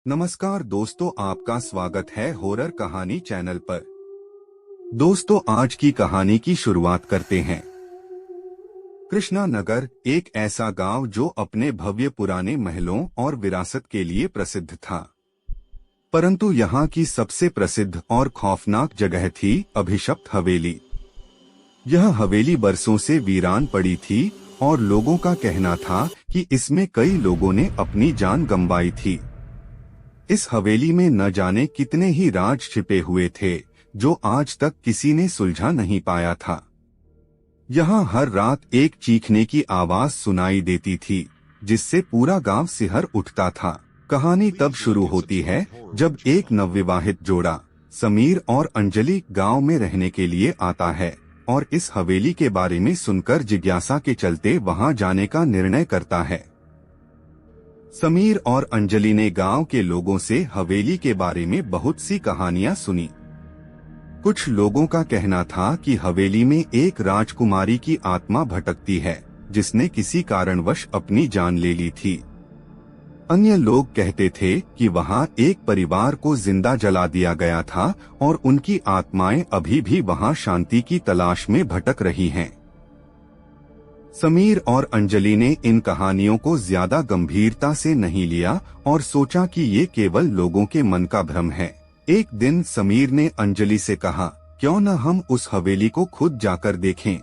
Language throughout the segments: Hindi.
नमस्कार दोस्तों, आपका स्वागत है हॉरर कहानी चैनल पर। दोस्तों, आज की कहानी की शुरुआत करते हैं। कृष्णा नगर एक ऐसा गांव जो अपने भव्य पुराने महलों और विरासत के लिए प्रसिद्ध था। परंतु यहाँ की सबसे प्रसिद्ध और खौफनाक जगह थी अभिशप्त हवेली। यह हवेली बरसों से वीरान पड़ी थी और लोगों का कहना था कि इसमें कई लोगों ने अपनी जान गंवाई थी। इस हवेली में न जाने कितने ही राज छिपे हुए थे जो आज तक किसी ने सुलझा नहीं पाया था। यहाँ हर रात एक चीखने की आवाज सुनाई देती थी जिससे पूरा गांव सिहर उठता था। कहानी तब शुरू होती है जब एक नवविवाहित जोड़ा समीर और अंजलि गांव में रहने के लिए आता है और इस हवेली के बारे में सुनकर जिज्ञासा के चलते वहां जाने का निर्णय करता है। समीर और अंजलि ने गांव के लोगों से हवेली के बारे में बहुत सी कहानियां सुनी। कुछ लोगों का कहना था कि हवेली में एक राजकुमारी की आत्मा भटकती है जिसने किसी कारणवश अपनी जान ले ली थी। अन्य लोग कहते थे कि वहां एक परिवार को जिंदा जला दिया गया था और उनकी आत्माएं अभी भी वहां शांति की तलाश में भटक रही हैं। समीर और अंजलि ने इन कहानियों को ज्यादा गंभीरता से नहीं लिया और सोचा कि ये केवल लोगों के मन का भ्रम है। एक दिन समीर ने अंजलि से कहा, क्यों न हम उस हवेली को खुद जाकर देखें।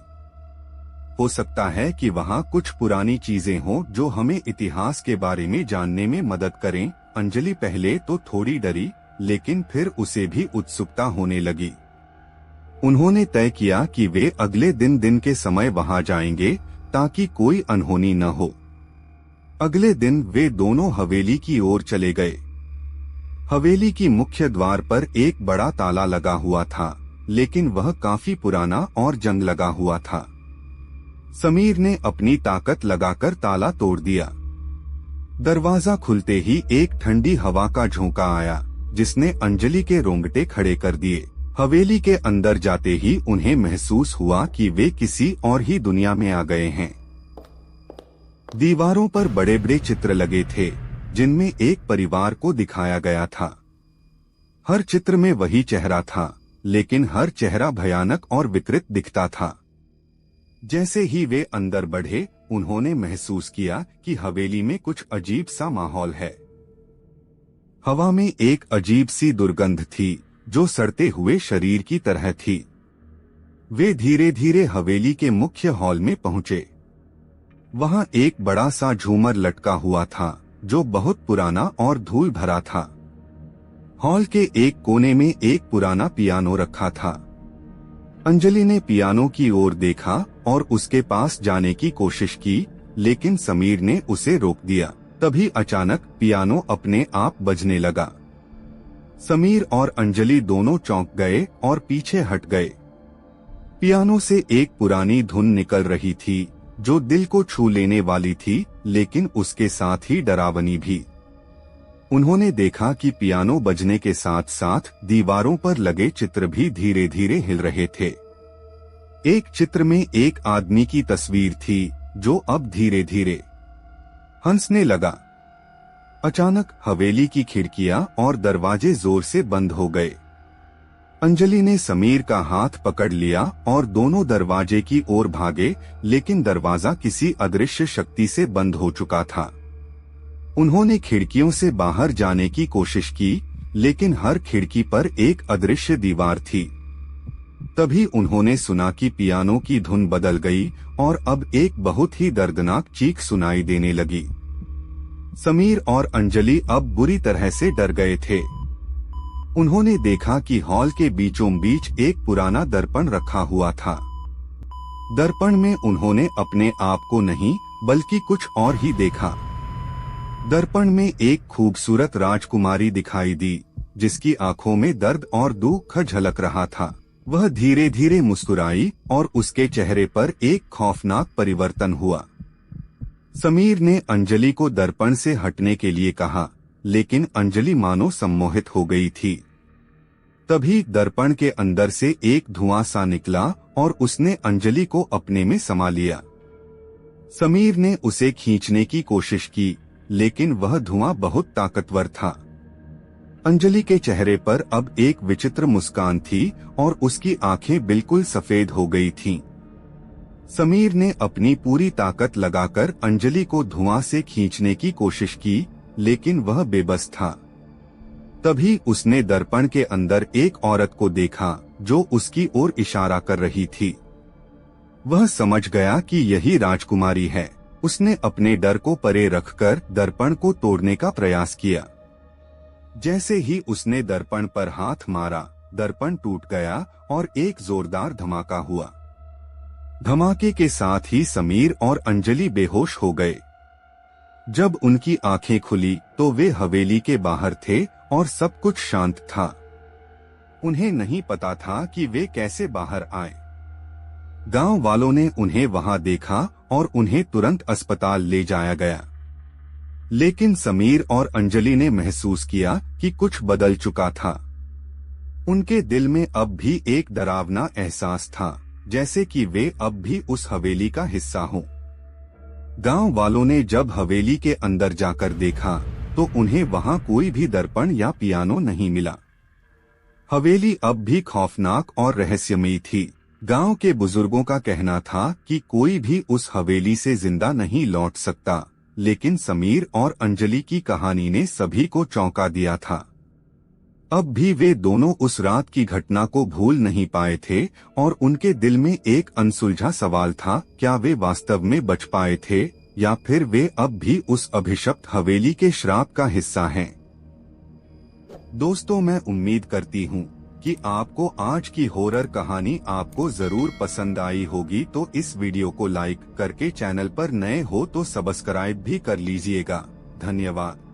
हो सकता है कि वहाँ कुछ पुरानी चीजें हों जो हमें इतिहास के बारे में जानने में मदद करें। अंजलि पहले तो थोड़ी डरी, लेकिन फिर उसे भी उत्सुकता होने लगी। उन्होंने तय किया कि वे अगले दिन के समय वहाँ जाएंगे ताकि कोई अनहोनी न हो। अगले दिन वे दोनों हवेली की ओर चले गए। हवेली की मुख्य द्वार पर एक बड़ा ताला लगा हुआ था, लेकिन वह काफी पुराना और जंग लगा हुआ था। समीर ने अपनी ताकत लगाकर ताला तोड़ दिया। दरवाजा खुलते ही एक ठंडी हवा का झोंका आया जिसने अंजलि के रोंगटे खड़े कर दिए। हवेली के अंदर जाते ही उन्हें महसूस हुआ कि वे किसी और ही दुनिया में आ गए हैं। दीवारों पर बड़े बड़े चित्र लगे थे जिनमें एक परिवार को दिखाया गया था। हर चित्र में वही चेहरा था, लेकिन हर चेहरा भयानक और विकृत दिखता था। जैसे ही वे अंदर बढ़े, उन्होंने महसूस किया कि हवेली में कुछ अजीब सा माहौल है। हवा में एक अजीब सी दुर्गंध थी जो सड़ते हुए शरीर की तरह थी। वे धीरे धीरे हवेली के मुख्य हॉल में पहुंचे। वहां एक बड़ा सा झूमर लटका हुआ था जो बहुत पुराना और धूल भरा था। हॉल के एक कोने में एक पुराना पियानो रखा था। अंजलि ने पियानो की ओर देखा और उसके पास जाने की कोशिश की, लेकिन समीर ने उसे रोक दिया। तभी अचानक पियानो अपने आप बजने लगा। समीर और अंजलि दोनों चौंक गए और पीछे हट गए। पियानो से एक पुरानी धुन निकल रही थी जो दिल को छू लेने वाली थी, लेकिन उसके साथ ही डरावनी भी। उन्होंने देखा कि पियानो बजने के साथ साथ दीवारों पर लगे चित्र भी धीरे धीरे हिल रहे थे। एक चित्र में एक आदमी की तस्वीर थी जो अब धीरे धीरे हंसने लगा। अचानक हवेली की खिड़कियां और दरवाजे जोर से बंद हो गए। अंजलि ने समीर का हाथ पकड़ लिया और दोनों दरवाजे की ओर भागे, लेकिन दरवाजा किसी अदृश्य शक्ति से बंद हो चुका था। उन्होंने खिड़कियों से बाहर जाने की कोशिश की, लेकिन हर खिड़की पर एक अदृश्य दीवार थी। तभी उन्होंने सुना कि पियानो की धुन बदल गई और अब एक बहुत ही दर्दनाक चीख सुनाई देने लगी। समीर और अंजलि अब बुरी तरह से डर गए थे। उन्होंने देखा कि हॉल के बीचों बीच एक पुराना दर्पण रखा हुआ था। दर्पण में उन्होंने अपने आप को नहीं बल्कि कुछ और ही देखा। दर्पण में एक खूबसूरत राजकुमारी दिखाई दी जिसकी आंखों में दर्द और दुख झलक रहा था। वह धीरे धीरे मुस्कुराई और उसके चेहरे पर एक खौफनाक परिवर्तन हुआ। समीर ने अंजलि को दर्पण से हटने के लिए कहा, लेकिन अंजलि मानो सम्मोहित हो गई थी। तभी दर्पण के अंदर से एक धुआं सा निकला और उसने अंजलि को अपने में समा लिया। समीर ने उसे खींचने की कोशिश की, लेकिन वह धुआं बहुत ताकतवर था। अंजलि के चेहरे पर अब एक विचित्र मुस्कान थी और उसकी आंखें बिल्कुल सफेद हो गई थीं। समीर ने अपनी पूरी ताकत लगाकर अंजलि को धुआं से खींचने की कोशिश की, लेकिन वह बेबस था। तभी उसने दर्पण के अंदर एक औरत को देखा जो उसकी ओर इशारा कर रही थी। वह समझ गया कि यही राजकुमारी है। उसने अपने डर को परे रखकर दर्पण को तोड़ने का प्रयास किया। जैसे ही उसने दर्पण पर हाथ मारा, दर्पण टूट गया और एक जोरदार धमाका हुआ। धमाके के साथ ही समीर और अंजलि बेहोश हो गए। जब उनकी आंखें खुली तो वे हवेली के बाहर थे और सब कुछ शांत था। उन्हें नहीं पता था कि वे कैसे बाहर आए। गांव वालों ने उन्हें वहां देखा और उन्हें तुरंत अस्पताल ले जाया गया। लेकिन समीर और अंजलि ने महसूस किया कि कुछ बदल चुका था। उनके दिल में अब भी एक डरावना एहसास था, जैसे कि वे अब भी उस हवेली का हिस्सा हों। गांव वालों ने जब हवेली के अंदर जाकर देखा तो उन्हें वहां कोई भी दर्पण या पियानो नहीं मिला। हवेली अब भी खौफनाक और रहस्यमयी थी। गांव के बुजुर्गों का कहना था कि कोई भी उस हवेली से जिंदा नहीं लौट सकता, लेकिन समीर और अंजलि की कहानी ने सभी को चौंका दिया था। अब भी वे दोनों उस रात की घटना को भूल नहीं पाए थे और उनके दिल में एक अनसुलझा सवाल था, क्या वे वास्तव में बच पाए थे या फिर वे अब भी उस अभिशप्त हवेली के श्राप का हिस्सा हैं। दोस्तों, मैं उम्मीद करती हूँ कि आपको आज की हॉरर कहानी आपको जरूर पसंद आई होगी, तो इस वीडियो को लाइक करके चैनल पर नए हो तो सब्सक्राइब भी कर लीजिएगा। धन्यवाद।